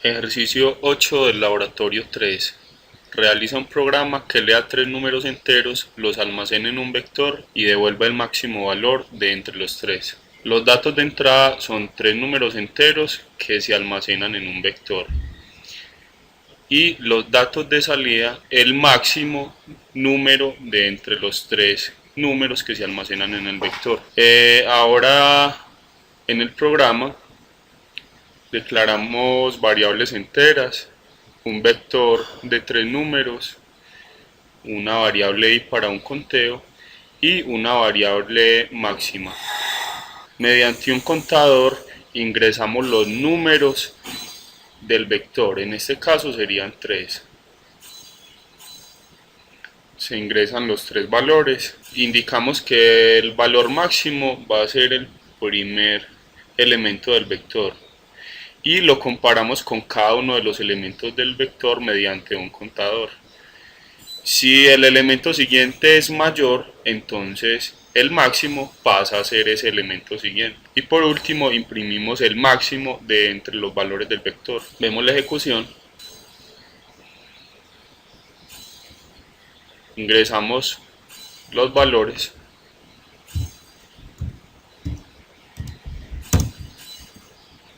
Ejercicio 8 del laboratorio 3. Realiza un programa que lea tres números enteros, los almacene en un vector y devuelva el máximo valor de entre los tres. Los datos de entrada son tres números enteros que se almacenan en un vector. Y los datos de salida, el máximo número de entre los tres números que se almacenan en el vector. Ahora en el programa declaramos variables enteras, un vector de tres números, una variable i para un conteo y una variable máxima. Mediante un contador ingresamos los números del vector, en este caso serían 3. Se ingresan los tres valores, indicamos que el valor máximo va a ser el primer elemento del vector y lo comparamos con cada uno de los elementos del vector mediante un contador. Si el elemento siguiente es mayor, entonces el máximo pasa a ser ese elemento siguiente. Y por último imprimimos el máximo de entre los valores del vector. Vemos la ejecución. Ingresamos los valores.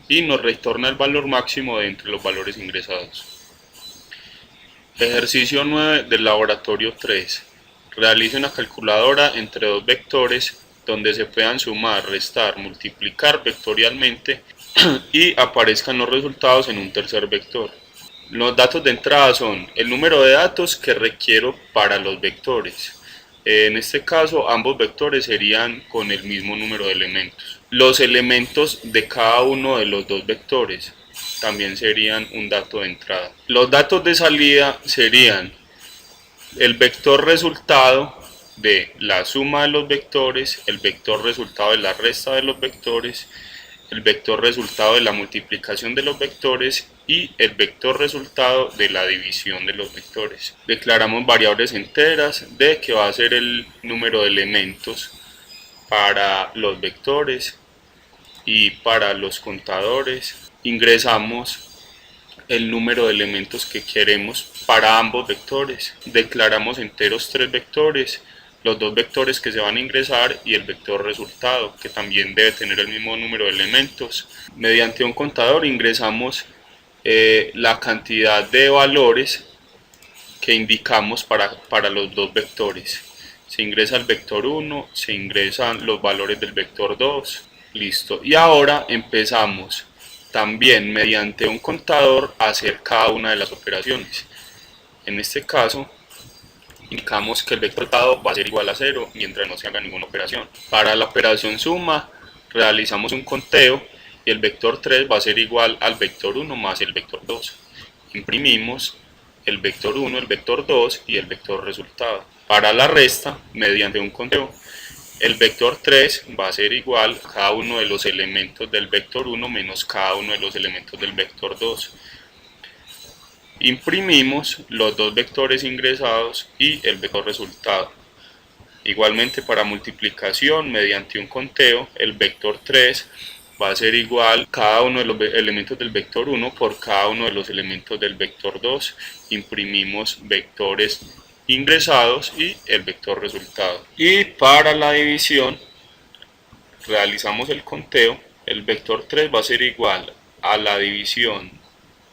Y nos retorna el valor máximo de entre los valores ingresados. Ejercicio 9 del laboratorio 3. Realice una calculadora entre dos vectores donde se puedan sumar, restar, multiplicar vectorialmente y aparezcan los resultados en un tercer vector. Los datos de entrada son el número de datos que requiero para los vectores. En este caso ambos vectores serían con el mismo número de elementos. Los elementos de cada uno de los dos vectores también serían un dato de entrada. Los datos de salida serían el vector resultado de la suma de los vectores, el vector resultado de la resta de los vectores, el vector resultado de la multiplicación de los vectores y el vector resultado de la división de los vectores. Declaramos variables enteras d, que va a ser el número de elementos para los vectores y para los contadores. Ingresamos el número de elementos que queremos para ambos vectores. Declaramos enteros tres vectores, los dos vectores que se van a ingresar y el vector resultado, que también debe tener el mismo número de elementos. Mediante un contador ingresamos la cantidad de valores que indicamos para los dos vectores. Se ingresa el vector 1, se ingresan los valores del vector 2, listo. Y ahora empezamos también mediante un contador a hacer cada una de las operaciones. En este caso indicamos que el vector resultado va a ser igual a 0 mientras no se haga ninguna operación. Para la operación suma realizamos un conteo y el vector 3 va a ser igual al vector 1 más el vector 2. Imprimimos el vector 1, el vector 2 y el vector resultado. Para la resta, mediante un conteo, el vector 3 va a ser igual a cada uno de los elementos del vector 1 menos cada uno de los elementos del vector 2. Imprimimos los dos vectores ingresados y el vector resultado. Igualmente para multiplicación, mediante un conteo, el vector 3 va a ser igual a cada uno de los elementos del vector 1 por cada uno de los elementos del vector 2. Imprimimos vectores ingresados y el vector resultado. Y para la división realizamos el conteo. El vector 3 va a ser igual a la división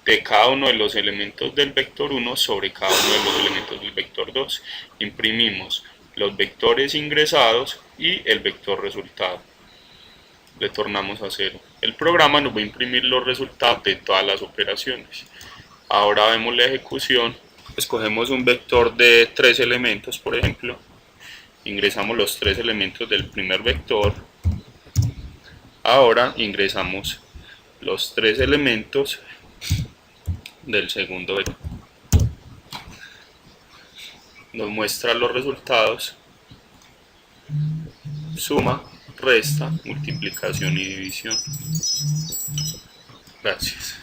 de cada uno de los elementos del vector 1 sobre cada uno de los elementos del vector 2. Imprimimos los vectores ingresados y el vector resultado. Retornamos a 0. El programa nos va a imprimir los resultados de todas las operaciones. Ahora vemos la ejecución. Escogemos un vector de 3 elementos, por ejemplo. Ingresamos los 3 elementos del primer vector. Ahora ingresamos los 3 elementos del segundo vector. Nos muestra los resultados: suma, resta, multiplicación y división. Gracias.